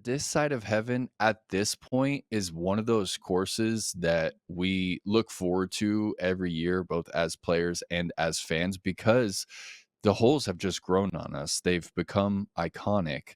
this side of heaven at this point is one of those courses that we look forward to every year, both as players and as fans, because the holes have just grown on us. They've become iconic.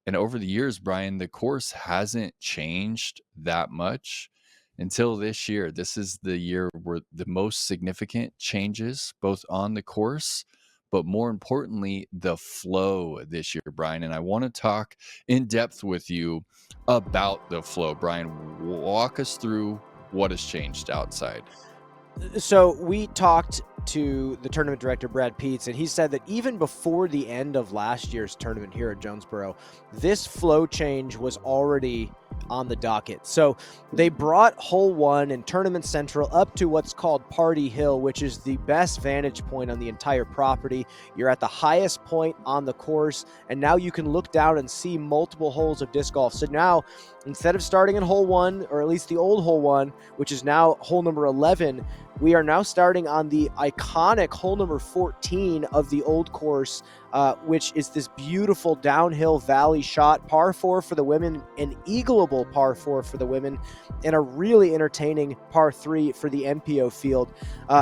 And over the years, Brian, the course hasn't changed that much until this year. This is the year where the most significant changes, both on the course, but more importantly, the flow this year, Brian. And I want to talk in depth with you about the flow. Brian, walk us through what has changed outside. So we talked to the tournament director, Brad Peets, and he said that even before the end of last year's tournament here at Jonesboro, this flow change was already on the docket. So they brought hole 1 in Tournament Central up to what's called Party Hill, which is the best vantage point on the entire property. You're at the highest point on the course, and now you can look down and see multiple holes of disc golf. So now, instead of starting in hole 1, or at least the old hole 1, which is now hole number 11, we are now starting on the iconic hole number 14 of the old course, which is this beautiful downhill valley shot, par 4 for the women, an eagleable par 4 for the women, and a really entertaining par 3 for the MPO field.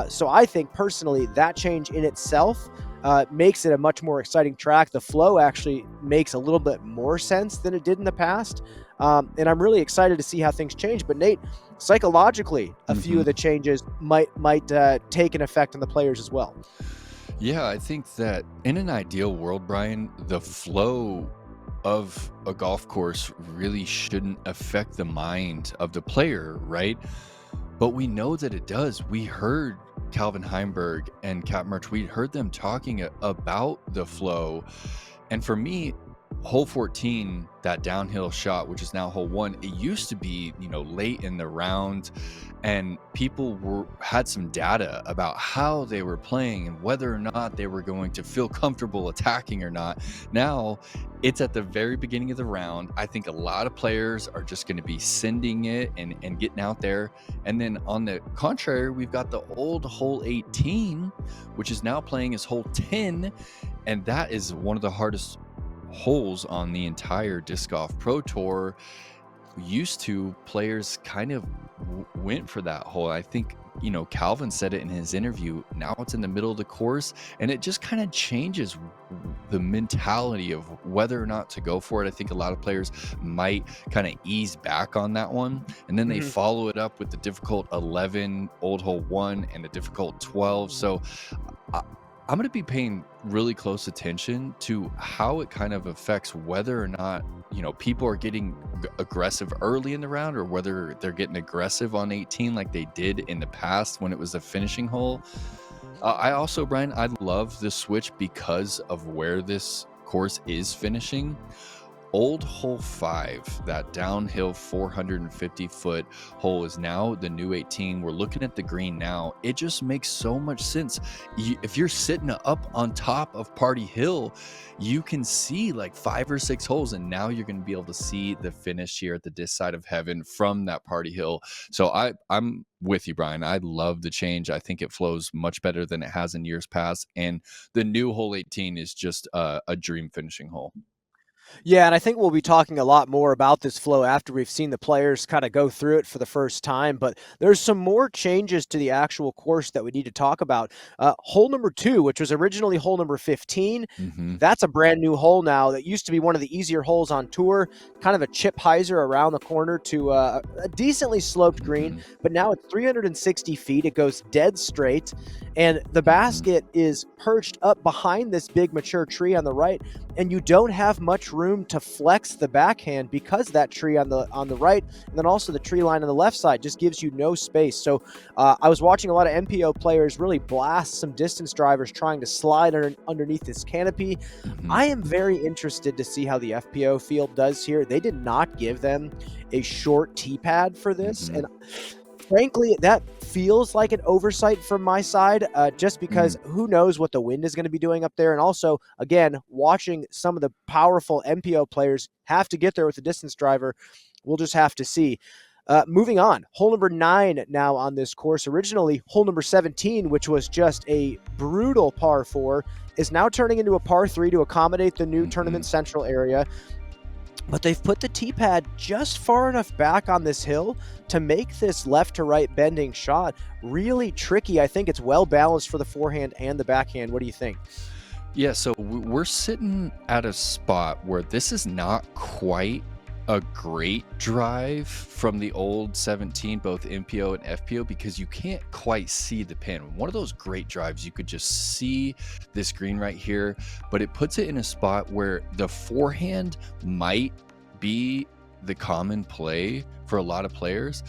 So I think personally that change in itself makes it a much more exciting track. The flow actually makes a little bit more sense than it did in the past. And I'm really excited to see how things change. But Nate, psychologically, a few of the changes might take an effect on the players as well. Yeah, I think that in an ideal world, Brian, the flow of a golf course really shouldn't affect the mind of the player, right? But we know that it does. We heard Calvin Heimberg and Kat Mertz, we heard them talking about the flow. And for me, hole 14, that downhill shot, which is now hole 1, it used to be, late in the round, and people had some data about how they were playing and whether or not they were going to feel comfortable attacking or not. Now it's at the very beginning of the round. I think a lot of players are just going to be sending it and getting out there. And then on the contrary, we've got the old hole 18, which is now playing as hole 10, and that is one of the hardest holes on the entire Disc Golf Pro Tour. Used to, players kind of went for that hole. I think, Calvin said it in his interview. Now it's in the middle of the course, and it just kind of changes the mentality of whether or not to go for it. I think a lot of players might kind of ease back on that one, and then they follow it up with the difficult 11, old hole 1, and the difficult 12. So I'm going to be paying really close attention to how it kind of affects whether or not, people are getting aggressive early in the round, or whether they're getting aggressive on 18 like they did in the past when it was the finishing hole. I also, Brian, I love the switch because of where this course is finishing. Old hole 5, that downhill 450-foot hole, is now the new 18. We're looking at the green now. It just makes so much sense. If you're sitting up on top of Party Hill, you can see like 5 or 6 holes, and now you're going to be able to see the finish here at the Disc Side of Heaven from that Party Hill. So I'm with you, Brian. I love the change. I think it flows much better than it has in years past, and the new hole 18 is just a dream finishing hole. Yeah, and I think we'll be talking a lot more about this flow after we've seen the players kind of go through it for the first time, but there's some more changes to the actual course that we need to talk about. Hole number 2, which was originally hole number 15, that's a brand new hole now. That used to be one of the easier holes on tour, kind of a chip hyzer around the corner to a decently sloped green, but now it's 360 feet. It goes dead straight, and the basket is perched up behind this big mature tree on the right, and you don't have much room to flex the backhand because that tree on the right, and then also the tree line on the left side just gives you no space. So I was watching a lot of MPO players really blast some distance drivers trying to slide underneath this canopy. I am very interested to see how the FPO field does here. They did not give them a short tee pad for this, and frankly, that feels like an oversight from my side, just because who knows what the wind is going to be doing up there. And also, again, watching some of the powerful MPO players have to get there with the distance driver, we'll just have to see. Moving on, hole number 9 now on this course. Originally, hole number 17, which was just a brutal par 4, is now turning into a par 3 to accommodate the new Tournament Central area. but they've put the tee pad just far enough back on this hill to make this left to right bending shot really tricky. I think it's well balanced for the forehand and the backhand. What do you think? Yeah, so we're sitting at a spot where this is not quite a great drive from the old 17, both MPO and FPO, because you can't quite see the pin. One of those great drives, you could just see this green right here, but it puts it in a spot where the forehand might be the common play for a lot of players,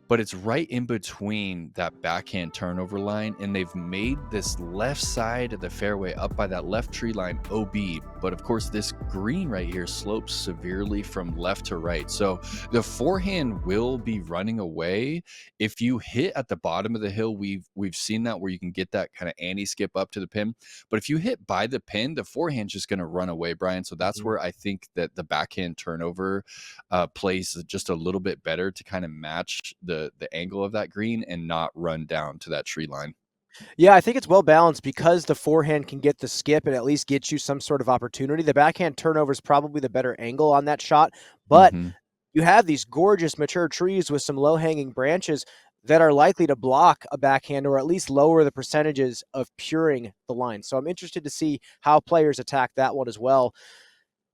but it's right in between that backhand turnover line, and they've made this left side of the fairway up by that left tree line OB. But of course, this green right here slopes severely from left to right. So the forehand will be running away. If you hit at the bottom of the hill, we've seen that where you can get that kind of anti-skip up to the pin. But if you hit by the pin, the forehand's just going to run away, Brian. So that's Mhm. where I think that the backhand turnover plays just a little bit better to kind of match the angle of that green and not run down to that tree line. Yeah, I think it's well balanced because the forehand can get the skip and at least get you some sort of opportunity. The backhand turnover is probably the better angle on that shot, but Mm-hmm. you have these gorgeous mature trees with some low hanging branches that are likely to block a backhand or at least lower the percentages of puring the line. So I'm interested to see how players attack that one as well.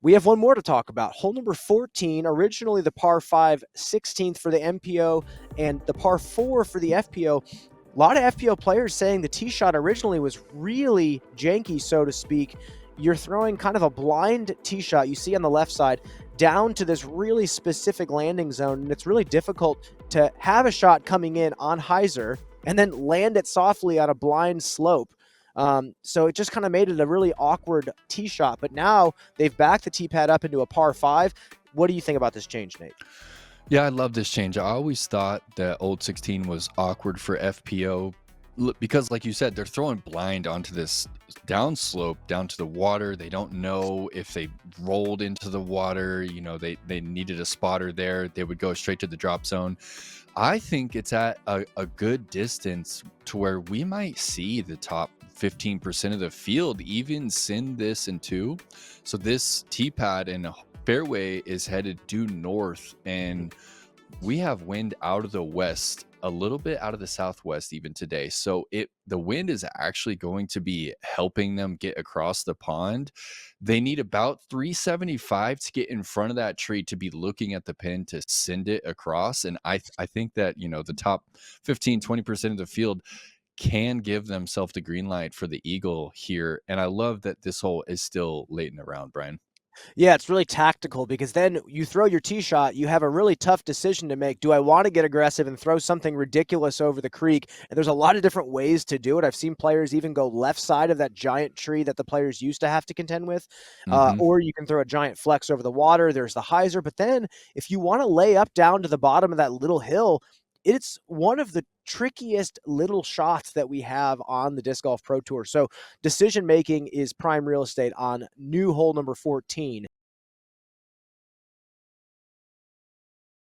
We have one more to talk about. Hole number 14, originally the par 5 16th for the MPO and the par 4 for the FPO. A lot of FPO players saying the tee shot originally was really janky, so to speak. You're throwing kind of a blind tee shot you see on the left side down to this really specific landing zone, and it's really difficult to have a shot coming in on hyzer and then land it softly on a blind slope. So it just kind of made it a really awkward tee shot. But now they've backed the tee pad up into a par 5. What do you think about this change, Nate? Yeah, I love this change. I always thought that old 16 was awkward for FPO because, like you said, they're throwing blind onto this downslope down to the water. They don't know if they rolled into the water. They needed a spotter there. They would go straight to the drop zone. I think it's at a good distance to where we might see the top 15% of the field even send this in two. So this tee pad and fairway is headed due north, and we have wind out of the west, a little bit out of the southwest even today. So the wind is actually going to be helping them get across the pond. They need about 375 to get in front of that tree to be looking at the pin to send it across. And I think that, the top 15-20% of the field can give themselves the green light for the eagle here. And I love that this hole is still late in the round, Brian. Yeah, it's really tactical because then you throw your tee shot, you have a really tough decision to make. Do I want to get aggressive and throw something ridiculous over the creek? And there's a lot of different ways to do it. I've seen players even go left side of that giant tree that the players used to have to contend with. Hmm. Or you can throw a giant flex over the water. There's the hyzer. But then if you want to lay up down to the bottom of that little hill, it's one of the trickiest little shots that we have on the Disc Golf Pro Tour. So decision making is prime real estate on new hole number 14